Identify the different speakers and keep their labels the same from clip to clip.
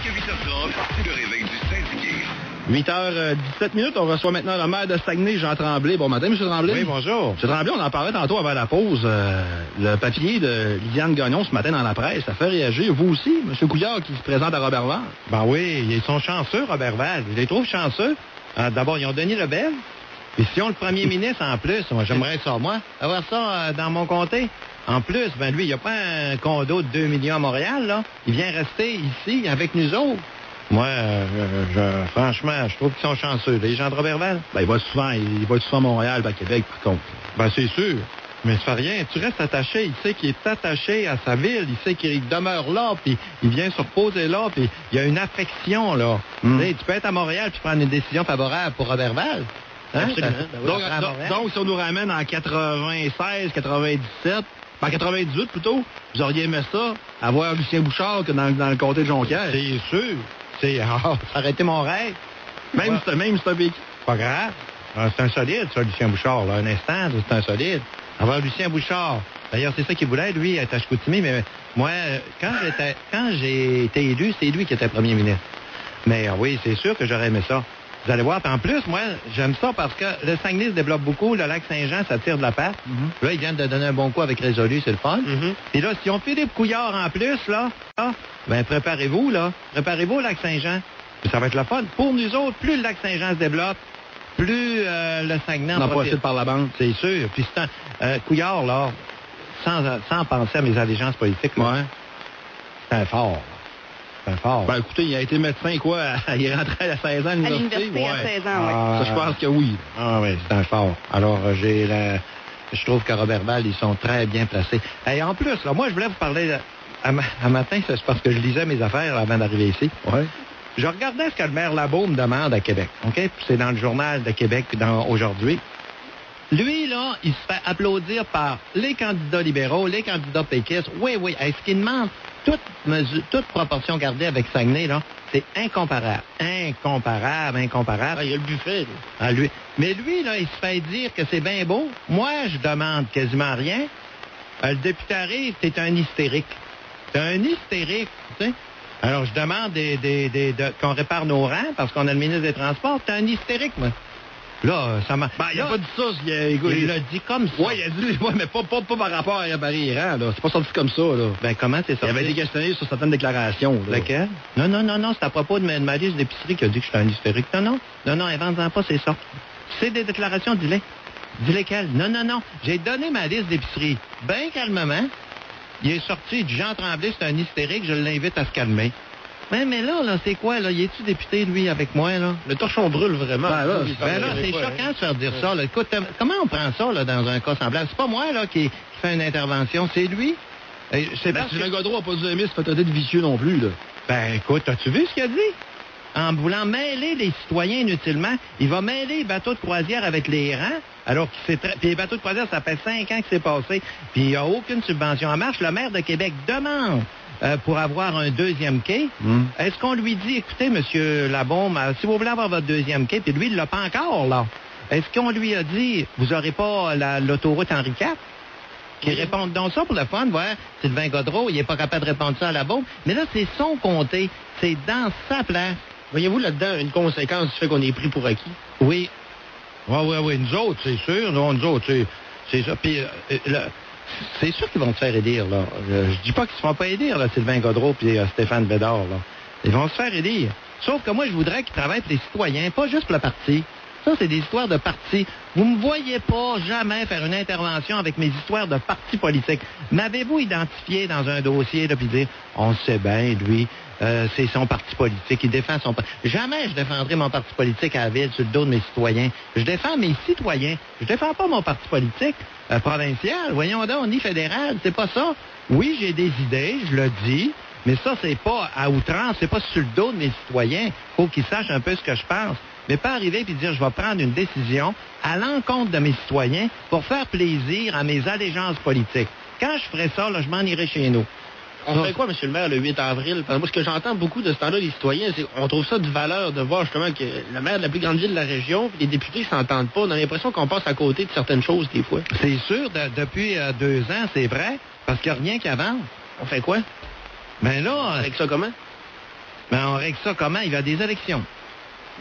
Speaker 1: Jusqu'à 8h30, le réveil du syndiqué.
Speaker 2: 8h17, on reçoit maintenant le maire de Saguenay, Jean Tremblay. Bon matin, M. Tremblay.
Speaker 3: Oui, bonjour.
Speaker 2: M. Tremblay, on en parlait tantôt avant la pause. Le papier de Liliane Gagnon ce matin dans la presse, ça fait réagir. Vous aussi, M. Couillard, qui se présente à Roberval.
Speaker 3: Ben oui, ils sont chanceux, Roberval. Je les trouve chanceux. D'abord, ils ont Denis Lebel. Puis si on le premier ministre en plus, moi, j'aimerais ça, moi, avoir ça dans mon comté. En plus, ben lui, il n'y a pas un condo de 2 millions à Montréal, là. Il vient rester ici avec nous autres. Moi, franchement, je trouve qu'ils sont chanceux, les gens de Roberval.
Speaker 2: Ben, il va souvent à Montréal, à Québec, par contre.
Speaker 3: Ben, c'est sûr. Mais ça fait rien. Tu restes attaché. Il sait qu'il est attaché à sa ville. Il sait qu'il demeure là, puis il vient se reposer là, puis il y a une affection, là. Tu peux être à Montréal puis prendre une décision favorable pour Roberval. Hein?
Speaker 2: Absolument. Donc, si on nous ramène en 96, 97... En 98, plutôt, vous auriez aimé ça, avoir Lucien Bouchard que dans le comté de Jonquière.
Speaker 3: C'est sûr. Ça aurait été mon rêve.
Speaker 2: Même si c'est un vécu.
Speaker 3: Pas grave. C'est un solide, ça, Lucien Bouchard. Là. Un instant, c'est un solide. Avoir Lucien Bouchard. D'ailleurs, c'est ça qu'il voulait, lui, être à Chicoutimi. Mais moi, quand j'ai été élu, c'est lui qui était premier ministre. Mais oui, c'est sûr que j'aurais aimé ça. Vous allez voir. Puis en plus, moi, j'aime ça parce que le Saguenay se développe beaucoup. Le lac Saint-Jean, ça tire de la patte. Là, ils viennent de donner un bon coup avec Résolu, c'est le fun. Et là, si on fait des Couillard en plus, là, ben préparez-vous, là. Préparez-vous au lac Saint-Jean. Ça va être le fun. Pour nous autres, plus le lac Saint-Jean se développe, plus le Saguenay
Speaker 2: en profite par la bande.
Speaker 3: C'est sûr. Puis c'est Couillard, là, sans penser à mes allégeances politiques, là, c'est un fort.
Speaker 2: Ben, écoutez, il a été médecin, quoi. Il est rentré à 16 ans à l'université.
Speaker 4: À 16 ans, oui.
Speaker 2: Ça, je pense que oui.
Speaker 3: Ah oui, c'est un fort. Alors, je trouve qu'à Roberval, ils sont très bien placés. Et en plus, là, moi, je voulais vous parler à matin, c'est parce que je lisais mes affaires avant d'arriver ici.
Speaker 2: Ouais.
Speaker 3: Je regardais ce que le maire Labaume demande à Québec. OK? C'est dans le journal de Québec aujourd'hui. Lui, là, il se fait applaudir par les candidats libéraux, les candidats péquistes. Oui. Est-ce qu'il demande toute proportion gardée avec Saguenay, là? C'est incomparable. Incomparable.
Speaker 2: Ah, il y a le buffet, là.
Speaker 3: Ah, lui. Mais lui, là, il se fait dire que c'est bien beau. Moi, je demande quasiment rien. Le député arrive, t'es un hystérique. T'es un hystérique, tu sais. Alors, je demande qu'on répare nos rangs parce qu'on a le ministre des Transports. T'es un hystérique, moi. Là, ça m'a...
Speaker 2: Ben, il a pas dit ça.
Speaker 3: Il l'a dit comme ça.
Speaker 2: Oui, il a dit, mais pas par rapport à réparer les rangs, là. C'est pas sorti comme ça, là.
Speaker 3: Ben, comment c'est sorti?
Speaker 2: Il avait été questionné sur certaines déclarations, là.
Speaker 3: Lequel? Non, c'est à propos de ma liste d'épicerie qui a dit que j'étais un hystérique. Non, invente-en pas, c'est ça. C'est des déclarations, dis-les. Dis-les quelles? Non. J'ai donné ma liste d'épicerie. Ben calmement. Il est sorti du Jean Tremblay, c'est un hystérique, je l'invite à se calmer. Mais là, c'est quoi, là? Y est-tu député, lui, avec moi, là?
Speaker 2: Le torchon brûle vraiment.
Speaker 3: Ben là, c'est choquant de se faire dire ça, là. Écoute, comment on prend ça, là, dans un cas semblable? C'est pas moi, là, qui fait une intervention, c'est lui.
Speaker 2: Sylvain Gaudreau n'a pas dû aimer ce peut-être vicieux non plus, là.
Speaker 3: Ben, écoute, as-tu vu ce qu'il a dit? En voulant mêler les citoyens inutilement, il va mêler les bateaux de croisière avec les rangs, alors que puis les bateaux de croisière, ça fait 5 ans que c'est passé, puis il n'y a aucune subvention en marche. Le maire de Québec demande pour avoir un deuxième quai. Est-ce qu'on lui dit, écoutez, M. Labaume, si vous voulez avoir votre deuxième quai, puis lui, il l'a pas encore, là. Est-ce qu'on lui a dit, vous n'aurez pas l'autoroute Henri IV? Qui répondent donc ça pour le fun, voir Sylvain Gaudreau, il n'est pas capable de répondre ça à Labaume. Mais là, c'est son comté, c'est dans sa place.
Speaker 2: Voyez-vous là-dedans une conséquence du fait qu'on est pris pour acquis?
Speaker 3: Oui. Oui. Nous autres, c'est sûr. Nous autres, c'est ça. Puis, c'est sûr qu'ils vont se faire élire, là. Je dis pas qu'ils se font pas élire, là, Sylvain Gaudreau et Stéphane Bédard, là. Ils vont se faire élire. Sauf que moi, je voudrais qu'ils travaillent pour les citoyens, pas juste pour le parti. Ça, c'est des histoires de parti. Vous me voyez pas jamais faire une intervention avec mes histoires de parti politique. M'avez-vous identifié dans un dossier, là, puis dire, on sait bien, lui, c'est son parti politique, il défend son parti. Jamais je défendrai mon parti politique à la ville sur le dos de mes citoyens. Je défends mes citoyens. Je défends pas mon parti politique provincial. Voyons donc, ni fédéral, c'est pas ça. Oui, j'ai des idées, je le dis, mais ça, c'est pas à outrance, c'est pas sur le dos de mes citoyens. Faut qu'ils sachent un peu ce que je pense. Mais pas arriver et dire, je vais prendre une décision à l'encontre de mes citoyens pour faire plaisir à mes allégeances politiques. Quand je ferai ça, là, je m'en irai chez nous.
Speaker 2: On fait quoi, M. le maire, le 8 avril? Parce que moi, ce que j'entends beaucoup de ce temps-là, les citoyens, c'est qu'on trouve ça de valeur de voir justement que le maire de la plus grande ville de la région, puis les députés s'entendent pas. On a l'impression qu'on passe à côté de certaines choses, des fois.
Speaker 3: C'est sûr, depuis 2 ans, c'est vrai, parce qu'il n'y a rien qui avance.
Speaker 2: On fait quoi?
Speaker 3: Ben là...
Speaker 2: Avec ça comment?
Speaker 3: Mais on règle ça comment? Il y a des élections.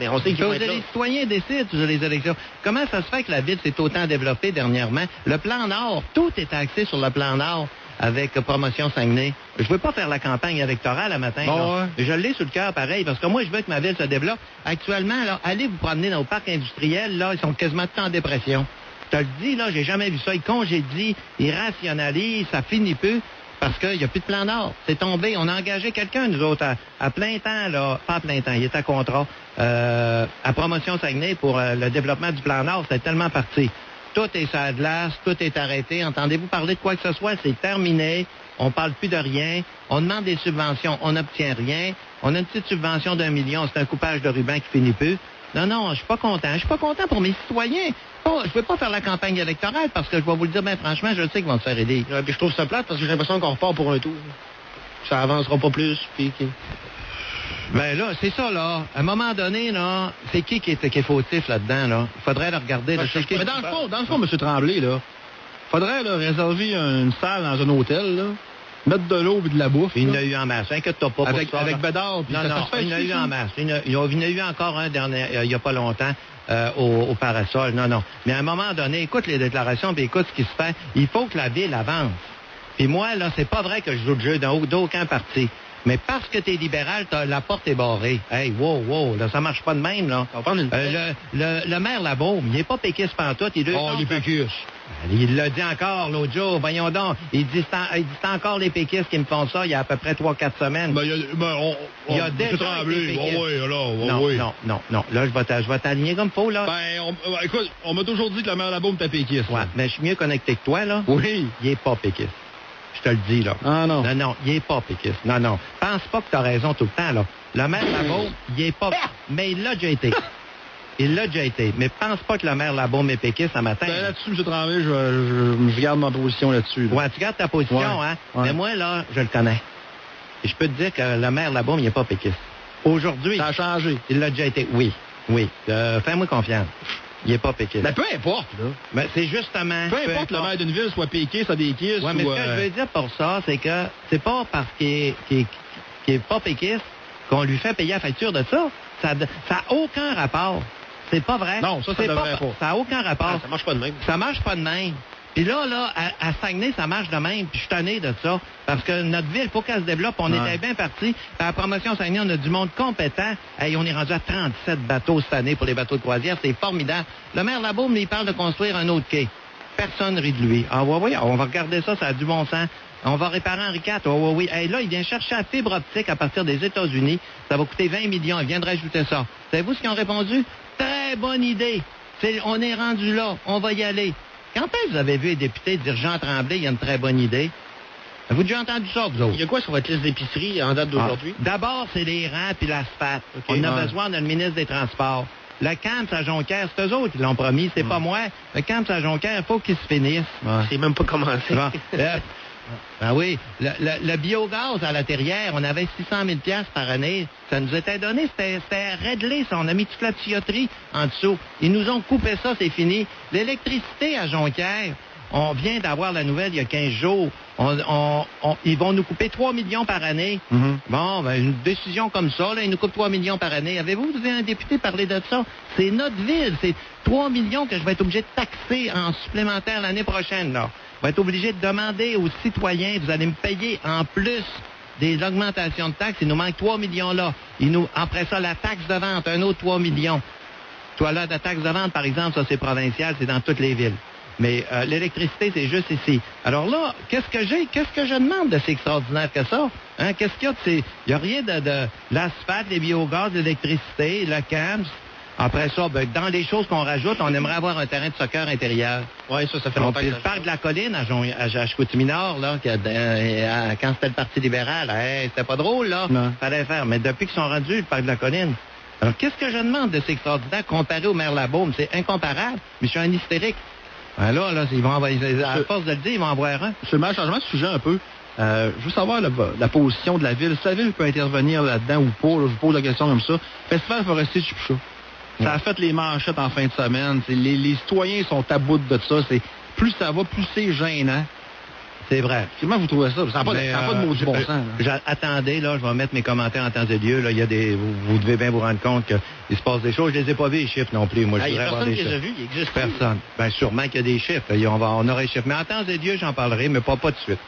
Speaker 2: Mais on sait qu'ils vont être là.
Speaker 3: Les citoyens décident sur les élections. Comment ça se fait que la ville s'est autant développée dernièrement? Le plan Nord, tout est axé sur le plan Nord avec Promotion Saguenay. Je veux pas faire la campagne électorale le matin.
Speaker 2: Bon, ouais.
Speaker 3: Je l'ai sur le cœur pareil, parce que moi, je veux que ma ville se développe. Actuellement, là, allez vous promener dans le parc industriel, là, ils sont quasiment tous en dépression. Je te le dis, là, j'ai jamais vu ça. Ils congédient, ils rationalisent, ça finit peu. Parce qu'il n'y a plus de plan Nord. C'est tombé. On a engagé quelqu'un, nous autres, à plein temps, là. Pas à plein temps, il est à contrat. À Promotion Saguenay pour le développement du plan Nord. C'est tellement parti. Tout est sur la glace, tout est arrêté. Entendez-vous parler de quoi que ce soit? C'est terminé. On parle plus de rien. On demande des subventions. On n'obtient rien. On a une petite subvention d'1 million. C'est un coupage de ruban qui finit peu. Non, je suis pas content. Je suis pas content pour mes citoyens. Je veux pas faire la campagne électorale parce que je vais vous le dire, ben franchement, je sais qu'ils vont se faire aider.
Speaker 2: Ouais, puis je trouve ça plate parce que j'ai l'impression qu'on repart pour un tour. Ça avancera pas plus. Puis...
Speaker 3: Ben là, c'est ça, là. À un moment donné, là, c'est qui est fautif là-dedans, là? Il faudrait le regarder. Là,
Speaker 4: Mais dans le fond, M. Tremblay, là, faudrait là, réserver une salle dans un hôtel, là, mettre de l'eau et de la bouffe.
Speaker 3: Il y en a eu en masse. Inquiète-toi pas
Speaker 4: avec,
Speaker 3: pour ça.
Speaker 4: Avec Bédard.
Speaker 3: Non, il y en a eu en masse. Il y en a eu encore un dernier, il n'y a pas longtemps, au Parasol. Non. Mais à un moment donné, écoute les déclarations, puis écoute ce qui se fait. Il faut que la ville avance. Puis moi, là, c'est pas vrai que je joue le jeu d'aucun parti. Mais parce que t'es libéral, la porte est barrée. Hey, wow, là, ça marche pas de même, là. Le maire Labaume, il est pas péquiste pantoute. Il
Speaker 4: est péquiste.
Speaker 3: Il l'a dit encore l'autre jour, voyons donc. Il dit c'est encore les péquistes qui me font ça il y a à peu près 3-4 semaines.
Speaker 4: Il y a déjà
Speaker 3: Tremblay.
Speaker 4: Oui.
Speaker 3: Non. Là, je vais t'aligner comme faut, là.
Speaker 4: Écoute, on m'a toujours dit que le maire Labaume était péquiste.
Speaker 3: Ouais, mais je suis mieux connecté que toi, là.
Speaker 4: Oui.
Speaker 3: Il est pas péquiste. Je te le dis, là.
Speaker 4: Ah non.
Speaker 3: Non, il est pas péquiste. Non. Pense pas que t'as raison tout le temps, là. Le maire Labaume, il est pas... Mais il l'a déjà été. Mais pense pas que le maire Labaume est péquiste ce matin.
Speaker 4: Ben, là-dessus, M. Tremblay, je garde ma position là-dessus. Là.
Speaker 3: Ouais, tu gardes ta position, hein?
Speaker 4: Ouais.
Speaker 3: Mais moi, là, je le connais. Et je peux te dire que le maire Labaume, il est pas péquiste. Aujourd'hui...
Speaker 4: Ça a changé.
Speaker 3: Il l'a déjà été. Oui. Fais-moi confiance. Il est pas péquiste.
Speaker 4: Mais peu importe, là.
Speaker 3: Mais c'est justement...
Speaker 4: Peu importe le maire d'une ville soit péquiste, soit déquiste.
Speaker 3: Ouais, mais ce que je veux dire pour ça, c'est que c'est pas parce qu'il est pas péquiste qu'on lui fait payer la facture de ça. Ça n'a aucun rapport. C'est pas vrai.
Speaker 4: Non, ça devrait pas.
Speaker 3: Ça n'a aucun rapport.
Speaker 2: Ça marche pas de même.
Speaker 3: Ça marche pas de même. Puis là, à Saguenay, ça marche de même. Puis je suis tanné de ça. Parce que notre ville, il faut qu'elle se développe. On était bien partis. À la promotion Saguenay, on a du monde compétent. Hey, on est rendu à 37 bateaux cette année pour les bateaux de croisière. C'est formidable. Le maire Labaume, il parle de construire un autre quai. Personne rit de lui. Ah oui, on va regarder ça a du bon sens. On va réparer Henri IV. Oh, oui. Hey, là, il vient chercher la fibre optique à partir des États-Unis. Ça va coûter 20 millions. Il vient de rajouter ça. Savez-vous ce qu'ils ont répondu? Très bonne idée. On est rendu là. On va y aller. Quand est-ce que vous avez vu les députés dire Jean Tremblay, il y a une très bonne idée? Avez-vous déjà entendu ça, vous autres?
Speaker 2: Il y a quoi sur votre liste d'épicerie en date d'aujourd'hui?
Speaker 3: D'abord, c'est les rangs puis l'asphalte.
Speaker 2: Okay,
Speaker 3: on a besoin de le ministre des Transports. Le camp à Jonquière, c'est eux autres qui l'ont promis, c'est pas moi. Le camp à Jonquière, il faut qu'il se finisse.
Speaker 2: C'est même pas commencé.
Speaker 3: Ben oui, le biogaz à la Terrière, on avait 600 000 $ par année. Ça nous était donné, c'était réglé, ça. On a mis toute la tuyauterie en dessous. Ils nous ont coupé ça, c'est fini. L'électricité à Jonquière, on vient d'avoir la nouvelle il y a 15 jours. Ils vont nous couper 3 millions par année.
Speaker 4: Mm-hmm.
Speaker 3: Bon, ben, une décision comme ça, là, ils nous coupent 3 millions par année. Avez-vous vu un député parler de ça? C'est notre ville. C'est 3 millions que je vais être obligé de taxer en supplémentaire l'année prochaine, là. Je vais être obligé de demander aux citoyens, vous allez me payer en plus des augmentations de taxes. Il nous manque 3 millions là. Après ça, la taxe de vente, un autre 3 millions. Toi, là, la taxe de vente, par exemple, ça, c'est provincial, c'est dans toutes les villes. Mais l'électricité, c'est juste ici. Alors là, qu'est-ce que je demande de si extraordinaire que ça? Hein? Qu'est-ce qu'il y a il n'y a rien de l'asphalte, les biogaz, l'électricité, le CAMS. Après ça, ben, dans les choses qu'on rajoute, on aimerait avoir un terrain de soccer intérieur.
Speaker 2: Oui, ça fait longtemps.
Speaker 3: Le parc de la Colline à Chicoutimi-Nord, là, quand c'était le Parti libéral, c'était pas drôle, là.
Speaker 4: Non.
Speaker 3: Fallait faire. Mais depuis qu'ils sont rendus, le parc de la Colline. Alors, qu'est-ce que je demande de ces extraordinaires comparé au maire Labaume? C'est incomparable. Mais je suis un hystérique. Ben là, ils vont envoyer, à force de le dire, ils vont en voir un.
Speaker 4: Monsieur le maire, changement de sujet un peu. Je veux savoir la position de la ville. Si la ville peut intervenir là-dedans ou pas, là, je vous pose la question comme ça. Festival forestier de Chipcha. Ça a fait les manchettes en fin de semaine. Les citoyens sont à bout de ça. Plus ça va, plus c'est gênant.
Speaker 3: C'est vrai.
Speaker 4: Comment vous trouvez ça? Ça n'a pas, pas de maudit bon sens.
Speaker 3: Attendez, là, je vais mettre mes commentaires en temps et lieu. Là, il y a vous devez bien vous rendre compte qu'il se passe des choses. Je les ai pas vus, les chiffres non plus. Moi, je voudrais avoir des chiffres.
Speaker 2: Il y a personne qui les a vus, il existe
Speaker 3: personne. Bien, sûrement qu'il y a des chiffres. On aura les chiffres. Mais en temps et lieu, j'en parlerai, mais pas de suite.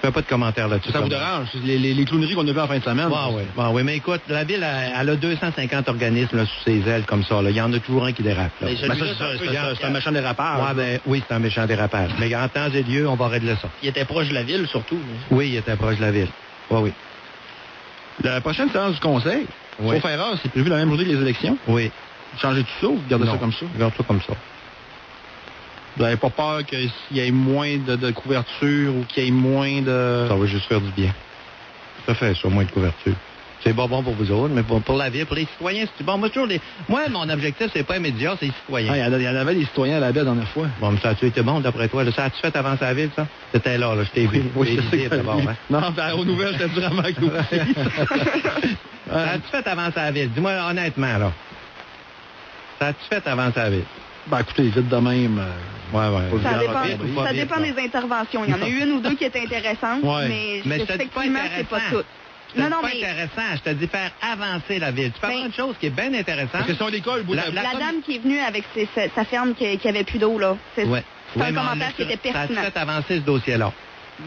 Speaker 3: Je fais pas de commentaires là-dessus.
Speaker 4: Ça vous dérange? Les clowneries qu'on a vues en fin de semaine?
Speaker 3: Oui, mais écoute, la ville, elle a 250 organismes là, sous ses ailes comme ça. Là. Il y en a toujours un qui dérape.
Speaker 4: C'est un méchant dérapage.
Speaker 3: Oui, c'est un méchant dérapage. Mais en temps et lieu, on va régler ça.
Speaker 2: Il était proche de la ville, surtout.
Speaker 3: Oui, il était proche de la ville. Oui.
Speaker 4: La prochaine séance du Conseil, sauf erreur, c'est prévu la même journée que les élections.
Speaker 3: Oui.
Speaker 4: Changer tout ça ou garder ça comme ça?
Speaker 3: Garde ça comme ça.
Speaker 4: Vous n'avez pas peur qu'il y ait moins de couverture ou qu'il y ait moins de...
Speaker 3: Ça va juste faire du bien. Ça fait ça, moins de couverture. C'est pas bon pour vous autres, mais pour la ville, pour les citoyens, c'est bon. Moi, mon objectif, c'est pas immédiat, c'est les citoyens.
Speaker 4: Il y en avait des citoyens à la baie la dernière fois.
Speaker 3: Bon, mais ça a-tu été bon, d'après toi? Là, ça a-tu fait avancer la ville, ça? C'était là, je t'ai vu.
Speaker 4: Oui, je sais
Speaker 3: d'abord, hein?
Speaker 4: Non, aux nouvelles, j'étais vraiment avec nous.
Speaker 3: Ça a-tu fait avancer la ville? Dis-moi honnêtement, là. Ça a-tu fait avancer la ville?
Speaker 4: Ben, écoutez, vite de même.
Speaker 5: Ça dépend des interventions. Il y en a eu une ou deux qui étaient intéressantes, mais effectivement, c'est pas tout.
Speaker 3: Non, mais... C'est pas intéressant. Je te dis faire avancer la ville. Tu peux avoir une chose qui est bien intéressante.
Speaker 4: La question de l'école,
Speaker 5: la dame qui est venue avec sa ferme qui avait plus d'eau, là. C'est un commentaire qui était pertinent.
Speaker 3: Ça a fait avancer ce dossier-là.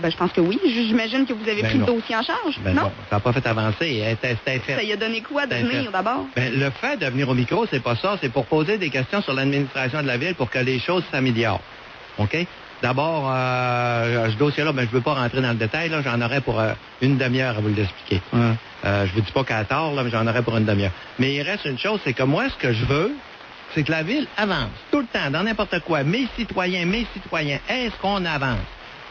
Speaker 5: Ben, je pense que oui. J'imagine que vous avez pris le dossier en charge.
Speaker 3: Non? Ça n'a pas fait avancer.
Speaker 5: Ça y a donné quoi de venir, d'abord?
Speaker 3: Ben, le fait de venir au micro, c'est pas ça. C'est pour poser des questions sur l'administration de la ville pour que les choses s'améliorent. OK? D'abord, ce dossier-là, je ne veux pas rentrer dans le détail. Là, j'en aurais pour une demi-heure à vous l'expliquer. Je vous dis pas qu'à tort, là, mais j'en aurais pour une demi-heure. Mais il reste une chose, c'est que moi, ce que je veux, c'est que la ville avance tout le temps, dans n'importe quoi. Mes citoyens, est-ce qu'on avance?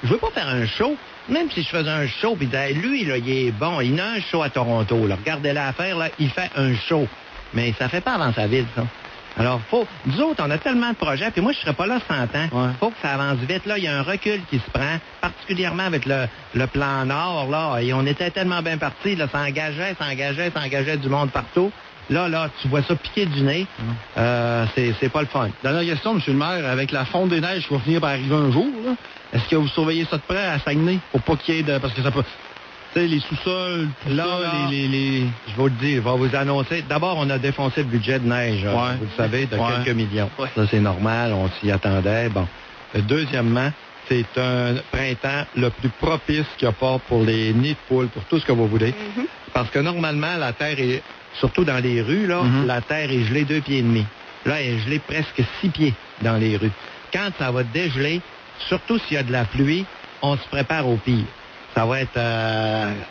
Speaker 3: Je veux pas faire un show, même si je faisais un show, puis lui, là, il est bon, il a un show à Toronto, là. Regardez-la affaire, là, il fait un show. Mais ça fait pas avancer la ville, ça. Alors, nous autres, on a tellement de projets, puis moi, je serais pas là 100 ans. Faut que ça avance vite. Là, il y a un recul qui se prend, particulièrement avec le plan Nord, là, et on était tellement bien partis, là, ça engageait du monde partout. Là, tu vois ça piquer du nez, c'est pas le fun.
Speaker 4: Dernière question, M. le maire, avec la fonte des neiges qui va finir par arriver un jour, là, est-ce que vous surveillez ça de près à Saguenay pour pas qu'il y ait de... Parce que ça peut... Tu sais, les sous-sols, tout là, les...
Speaker 3: Je vais le dire, je vais vous annoncer. D'abord, on a défoncé le budget de neige, vous le savez, de quelques millions. Ça, c'est normal, on s'y attendait. Bon. Deuxièmement, c'est un printemps le plus propice qu'il n'y a pas pour les nids de poules, pour tout ce que vous voulez. Parce que normalement, la terre est... Surtout dans les rues, là, la terre est gelée 2,5 pieds. Là, elle est gelée presque 6 pieds dans les rues. Quand ça va dégeler, surtout s'il y a de la pluie, on se prépare au pire. Ça va être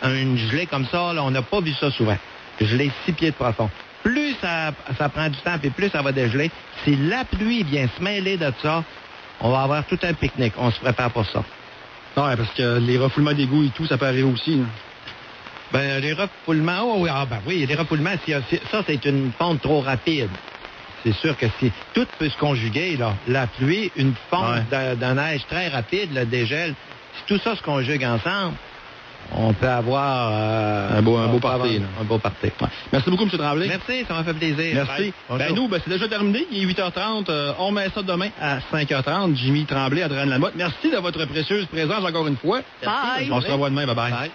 Speaker 3: une gelée comme ça, là, on n'a pas vu ça souvent. Gelée 6 pieds de profond. Plus ça prend du temps, puis plus ça va dégeler. Si la pluie vient se mêler de ça, on va avoir tout un pique-nique. On se prépare pour ça.
Speaker 4: Non, parce que les refoulements d'égouts et tout, ça peut arriver aussi. Là.
Speaker 3: Ben, les refoulements, les refoulements, ça, c'est une fonte trop rapide. C'est sûr que si tout peut se conjuguer, là, la pluie, une fonte de neige très rapide, le dégel, si tout ça se conjugue ensemble, on peut avoir
Speaker 4: un beau party.
Speaker 3: Un beau party.
Speaker 4: Merci beaucoup, M. Tremblay.
Speaker 3: Merci, ça m'a fait plaisir.
Speaker 4: Merci. Nous, c'est déjà terminé. Il est 8h30. On met ça demain à 5h30. Jimmy Tremblay, Adrien Lamotte. Merci de votre précieuse présence encore une fois.
Speaker 5: Bye.
Speaker 4: On se revoit demain. Bye-bye. Bye.